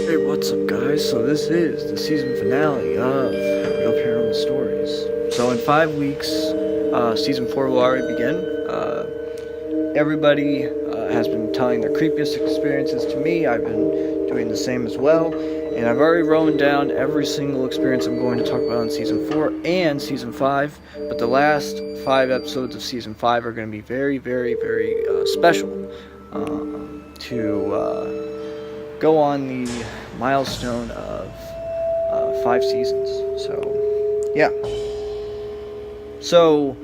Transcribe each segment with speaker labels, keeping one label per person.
Speaker 1: Hey, what's up, guys? So this is the season finale of Real Paranormal Stories. So in 5 weeks, season 4 will already begin. Everybody has been telling their creepiest experiences to me. I've been doing the same as well. And I've already written down every single experience I'm going to talk about in season 4 and season 5. But the last 5 episodes of season 5 are going to be very, very, very special to go on the milestone of 5 seasons. So, yeah. So,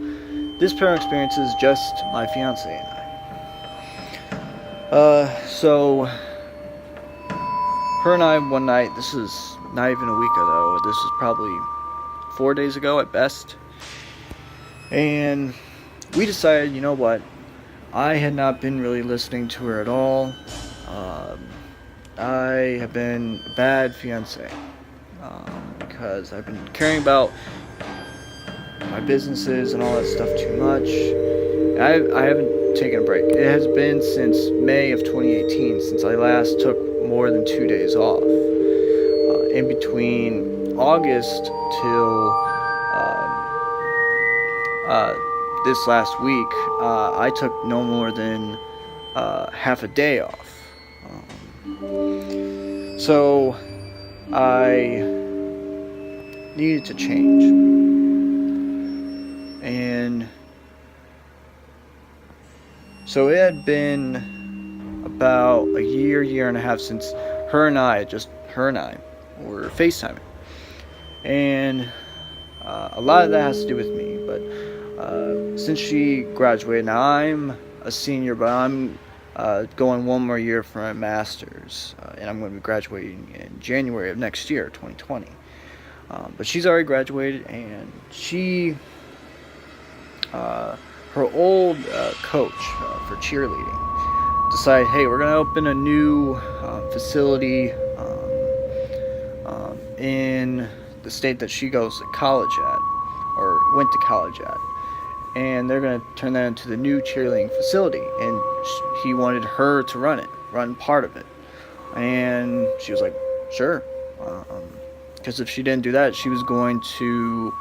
Speaker 1: this paranormal experience is just my fiancé and I. So, her and I one night, this is not even a week ago, this is probably 4 days ago at best. And we decided, you know what, I had not been really listening to her at all. I have been a bad fiancé because I've been caring about my businesses and all that stuff too much. I haven't taken a break. It has been since May of 2018 since I last took more than 2 days off. In between August till this last week, I took no more than half a day off. So I needed to change, and so it had been about a year and a half since her and I were FaceTiming, and a lot of that has to do with me, but since she graduated, now I'm a senior, but I'm going one more year for my master's, and I'm going to be graduating in January of next year, 2020. But she's already graduated, and she, her old coach for cheerleading decided, hey, we're going to open a new facility in the state that she goes to college at, or went to college at. And they're going to turn that into the new cheerleading facility, and he wanted her to run part of it. And she was like, sure, because if she didn't do that, she was going to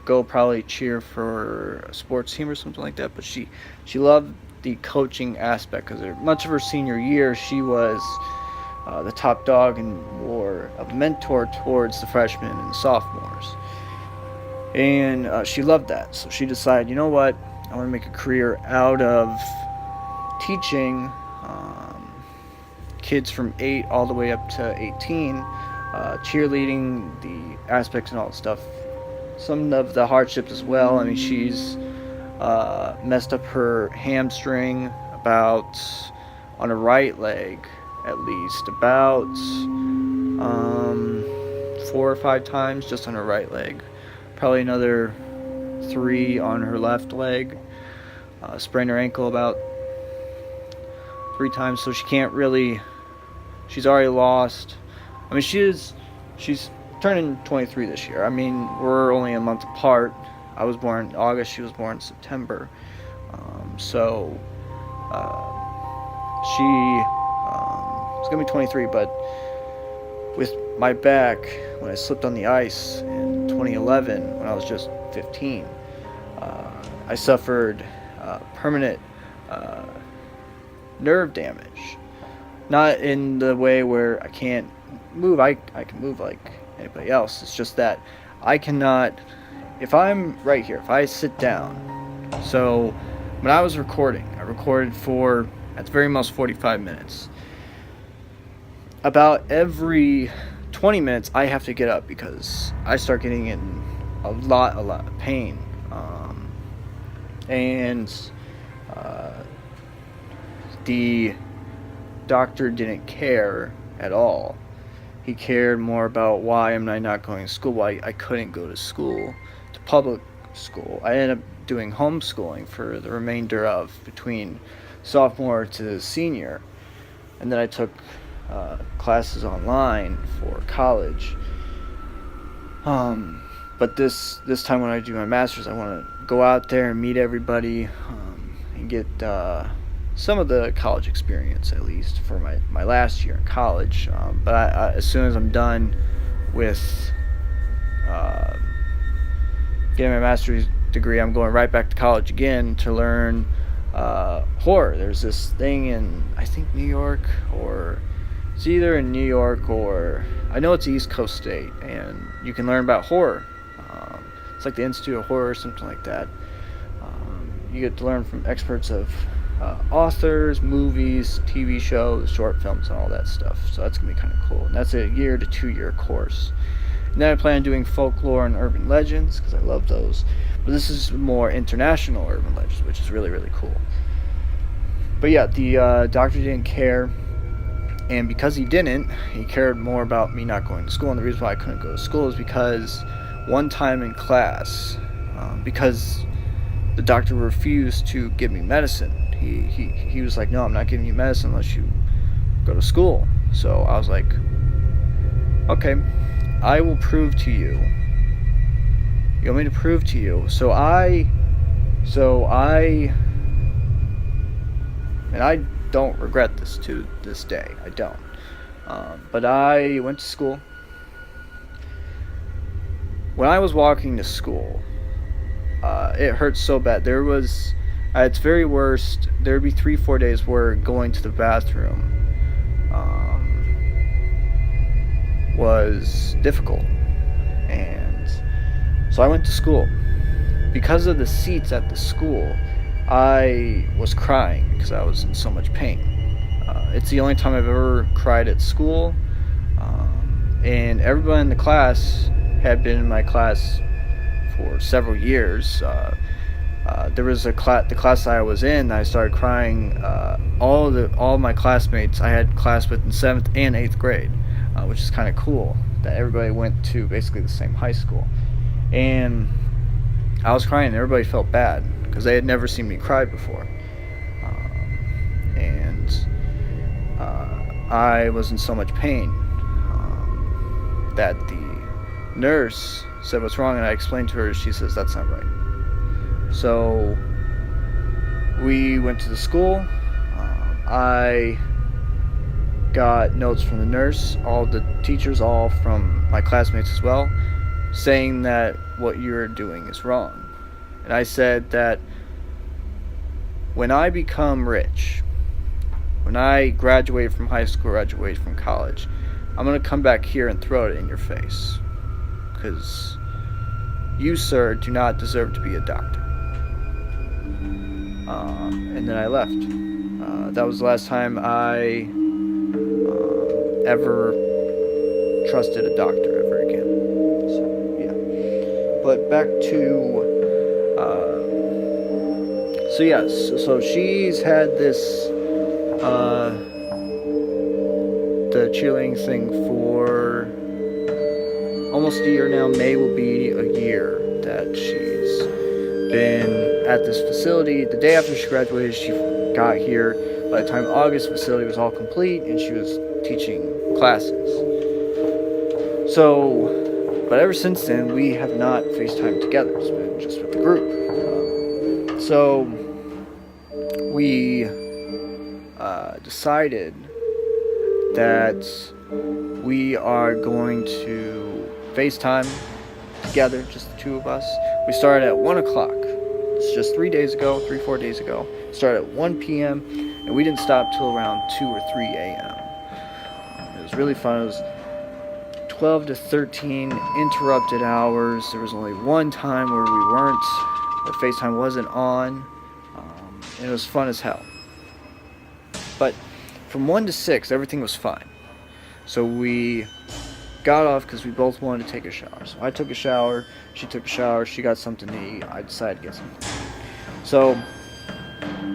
Speaker 1: go probably cheer for a sports team or something like that. But she loved the coaching aspect, because much of her senior year she was the top dog and more of a mentor towards the freshmen and sophomores. And she loved that, so she decided, you know what, I want to make a career out of teaching kids from 8 all the way up to 18, cheerleading, the aspects and all that stuff, some of the hardships as well. I mean, she's messed up her hamstring about, on her right leg at least, about 4 or 5 times just on her right leg. Probably another 3 on her left leg. Sprained her ankle about 3 times, so she can't really, she's already lost. I mean, she's turning 23 this year. I mean, we're only a month apart. I was born in August, she was born in September. So she is going to be 23, but with my back, when I slipped on the ice in 2011, when I was just 15, I suffered permanent nerve damage. Not in the way where I can't move. I can move like anybody else. It's just that I cannot, if I'm right here, if I sit down. So when I was recording, I recorded for, at the very most, 45 minutes. About every 20 minutes I have to get up because I start getting in a lot of pain, and the doctor didn't care at all. he cared more about why am I not going to school, why I couldn't go to school, to public school. I ended up doing homeschooling for the remainder of between sophomore to senior, and then I took classes online for college. But this time when I do my master's, I want to go out there and meet everybody, and get some of the college experience, at least for my last year in college. But I, as soon as I'm done with getting my master's degree, I'm going right back to college again to learn horror. There's this thing in, I think, New York, or it's either in New York or I know it's East Coast State, and you can learn about horror. It's like the Institute of Horror or something like that. You get to learn from experts of authors, movies, TV shows, short films, and all that stuff. So that's going to be kind of cool. And that's a 1 to 2 year course. And then I plan on doing folklore and urban legends, because I love those. But this is more international urban legends, which is really, really cool. But yeah, the doctor didn't care. And because he didn't, he cared more about me not going to school. And the reason why I couldn't go to school is because one time in class, because the doctor refused to give me medicine. He was like, no, I'm not giving you medicine unless you go to school. So I was like, okay, I will prove to you. You want me to prove to you? So I don't regret this to this day. I don't. But I went to school. When I was walking to school, it hurt so bad. There was, at its very worst, there would be 3-4 days where going to the bathroom was difficult. And so I went to school. Because of the seats at the school, I was crying because I was in so much pain. It's the only time I've ever cried at school. And everybody in the class had been in my class for several years. There was the class I was in, I started crying. All my classmates I had class with in 7th and 8th grade, which is kind of cool that everybody went to basically the same high school. And I was crying, and everybody felt bad because they had never seen me cry before. And I was in so much pain that the nurse said what's wrong, and I explained to her. She says that's not right. So we went to the school. I got notes from the nurse, all the teachers, all from my classmates as well, saying that what you're doing is wrong. And I said that when I become rich, when I graduate from high school, graduate from college, I'm going to come back here and throw it in your face. Because you, sir, do not deserve to be a doctor. And then I left. That was the last time I ever trusted a doctor ever again. So, yeah. But back to... So yes, so she's had this, the cheerleading thing for almost a year now. May will be a year that she's been at this facility. The day after she graduated, she got here. By the time August, the facility was all complete, and she was teaching classes. So, but ever since then, we have not FaceTimed together. It's been just with the group. So we decided that we are going to FaceTime together, just the two of us. We started at 1 o'clock. It's just 4 days ago. Started at 1 p.m. and we didn't stop till around 2 or 3 a.m. It was really fun. It was 12 to 13 interrupted hours. There was only one time where FaceTime wasn't on. And it was fun as hell. But from 1 to 6, everything was fine. So we got off because we both wanted to take a shower. So I took a shower, she took a shower, she got something to eat, I decided to get something. So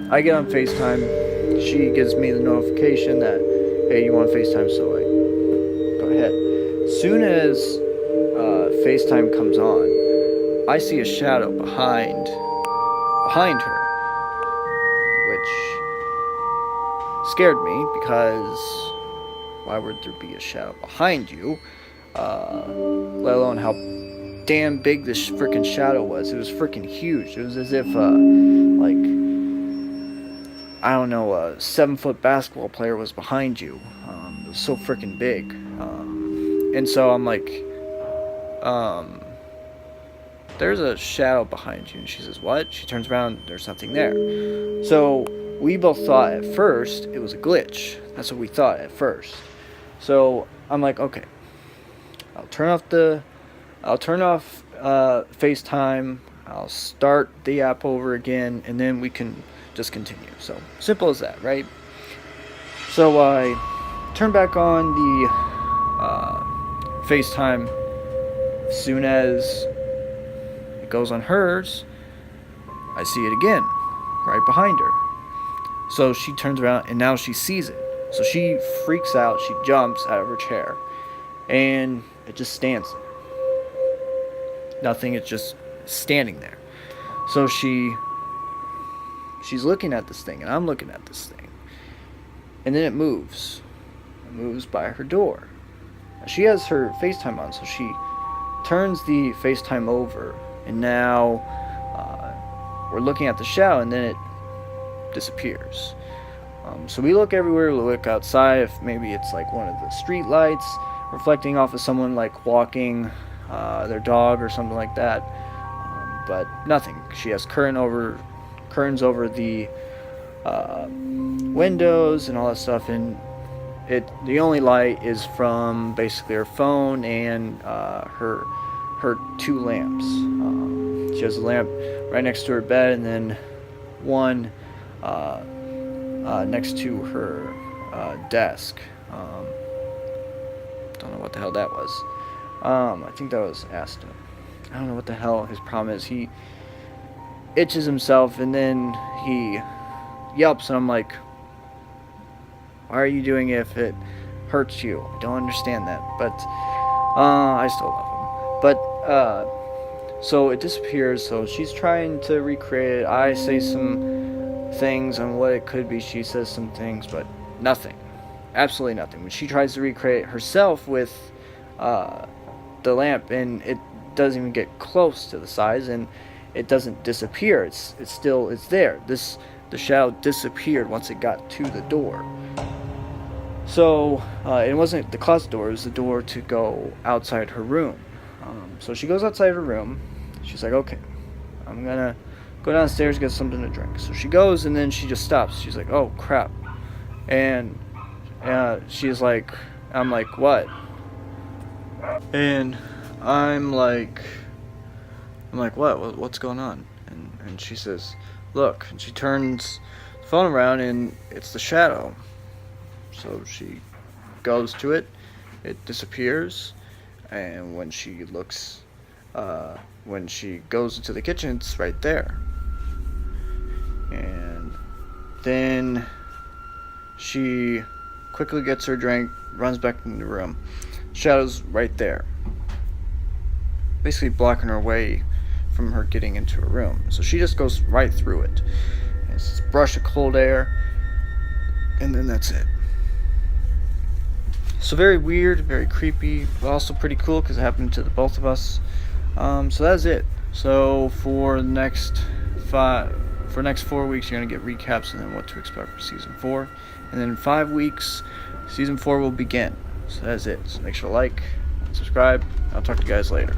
Speaker 1: I get on FaceTime, she gives me the notification that, hey, you want FaceTime, so I go ahead. soon as FaceTime comes on, I see a shadow behind her, which scared me because why would there be a shadow behind you? Let alone how damn big this freaking shadow was. It was freaking huge. It was as if like, I don't know, a 7-foot basketball player was behind you. It was so freaking big. And so I'm like, there's a shadow behind you. And she says, what? She turns around, there's nothing there. So we both thought at first it was a glitch. That's what we thought at first. So I'm like, okay, I'll turn off FaceTime. I'll start the app over again, and then we can just continue. So simple as that, right? So I turn back on the FaceTime. As soon as it goes on hers, I see it again, right behind her. So she turns around, and now she sees it. So she freaks out. She jumps out of her chair, and it just stands there. Nothing. It's just standing there. So she's looking at this thing, and I'm looking at this thing, and then it moves. It moves by her door. She has her FaceTime on, so she turns the FaceTime over, and now we're looking at the shadow, and then it disappears. So we look everywhere. We look outside if maybe it's like one of the street lights reflecting off of someone like walking their dog or something like that, but nothing. She has curtains over the windows and all that stuff, and the only light is from basically her phone and her 2 lamps. She has a lamp right next to her bed, and then one next to her desk. Don't know what the hell that was. I think that was Asta. I don't know what the hell his problem is. He itches himself, and then he yelps, and I'm like, why are you doing it if it hurts you? I don't understand that, but I still love him. But so it disappears. So she's trying to recreate it. I say some things on what it could be. She says some things, but nothing. Absolutely nothing. When she tries to recreate it herself with the lamp, and it doesn't even get close to the size, and it doesn't disappear. It's there. The shadow disappeared once it got to the door. So it wasn't the closet door, it was the door to go outside her room. So she goes outside her room. She's like, okay, I'm gonna go downstairs, get something to drink. So she goes, and then she just stops. She's like, oh crap. And she's like, I'm like, what? And I'm like, what's going on? And she says, look. And she turns the phone around, and it's the shadow. So she goes to it, it disappears, and when she looks, when she goes into the kitchen, it's right there. And then she quickly gets her drink, runs back in the room. Shadow's right there, basically blocking her way from her getting into her room. So she just goes right through it. And it's this brush of cold air, and then that's it. So very weird, very creepy, but also pretty cool because it happened to the both of us. So that's it. So for the next 4 weeks, you're gonna get recaps and then what to expect for season 4, and then in 5 weeks, season 4 will begin. So that's it. So make sure to like, subscribe. I'll talk to you guys later.